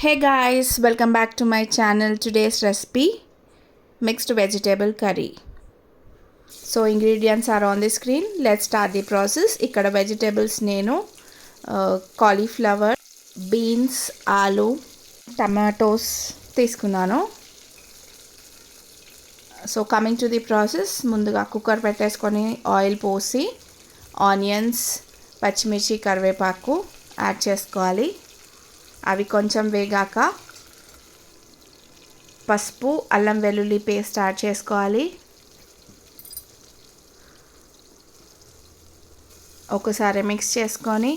Hey guys, welcome back to my channel. Today's recipe mixed vegetable curry. So ingredients are on the screen. Let's start the process. ఇక్కడ vegetables నేను cauliflower, beans, ఆలు, tomatoes తీసుకున్నాను. So coming to the process, ముందుగా cooker పెట్టేసుకొని oil పోసి onions, పచ్చిమిర్చి, కరివేపాకు add చేసుకోవాలి. అవి కొంచెం వేగాక పసుపు, అల్లం వెల్లుల్లి పేస్ట్ యాడ్ చేసుకోవాలి. ఒకసారి మిక్స్ చేసుకొని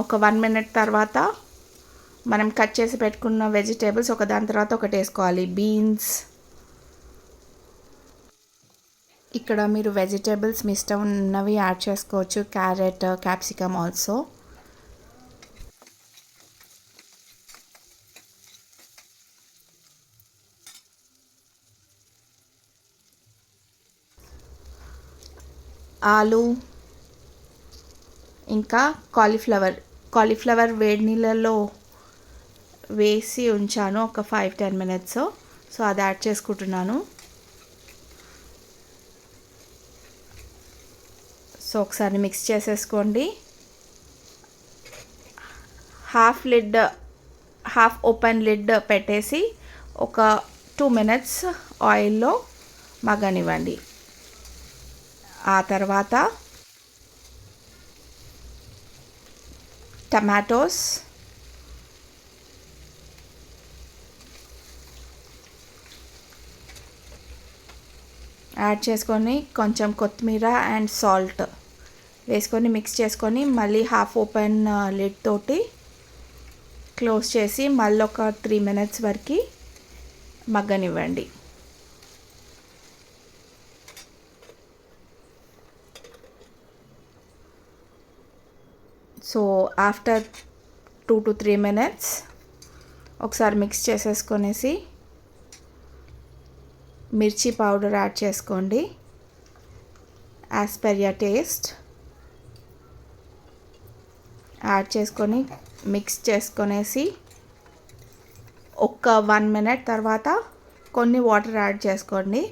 ఒక 1 మినిట్ తర్వాత మనం కట్ చేసి పెట్టుకున్న వెజిటేబుల్స్ ఒకదాని తర్వాత ఒకటి వేసుకోవాలి. బీన్స్, ఇక్కడ మీరు వెజిటేబుల్స్ మీ ఇష్టం ఉన్నవి యాడ్ చేసుకోవచ్చు. Carrot, capsicum also. ఆలు ఇంకా కాలీఫ్లవర్ వేడి నీళ్ళలో వేసి ఉంచాను ఒక 5-10 మినిట్స్. సో అది యాడ్ చేసుకుంటున్నాను. సో ఒకసారి మిక్స్ చేసేసుకోండి. హాఫ్ ఓపెన్ లిడ్ పెట్టేసి ఒక 2 మినిట్స్ ఆయిల్లో మగ్గనివ్వండి. ఆ తర్వాత టమాటోస్, యాడ్ చేసుకొని కొంచెం కొత్తిమీర అండ్ సాల్ట్ వేసుకొని మిక్స్ చేసుకొని మళ్ళీ హాఫ్ ఓపెన్ లిడ్ తోటి క్లోజ్ చేసి మళ్ళీ ఒక 3 మినిట్స్ వరకు మగ్గనివ్వండి. సో ఆఫ్టర్ 2 to 3 మినిట్స్ ఒకసారి మిక్స్ చేసేసుకొనేసి మిర్చి పౌడర్ యాడ్ చేసుకోండి as per your taste. Add చేసుకొని మిక్స్ చేసుకొనేసి ఒక 1 మినిట్ తర్వాత కొన్ని వాటర్ యాడ్ చేసుకోండి.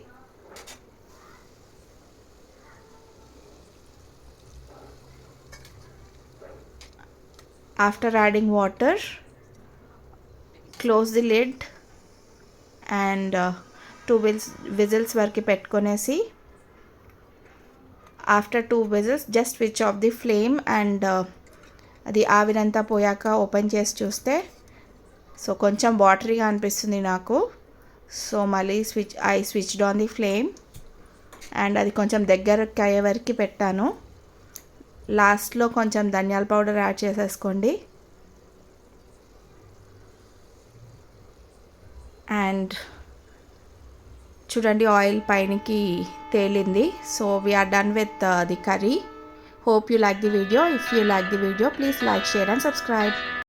After adding water, close the lid and 2 whistles వరకు పెట్టుకొనేసి after 2 whistles just switch off the flame and అది ఆవిరంతా పోయాక ఓపెన్ చేసి చూస్తే సో కొంచెం వాటరీగా అనిపిస్తుంది నాకు. సో మళ్ళీ switched on the flame and అది కొంచెం దగ్గరకు అయ్యే వరకు పెట్టాను. లాస్ట్లో కొంచెం ధనియాల పౌడర్ యాడ్ చేసేసుకోండి. అండ్ చూడండి ఆయిల్ పైనకి తేలింది. So we're done with the curry. Hope you like the video. If you like the video, please like, share and subscribe.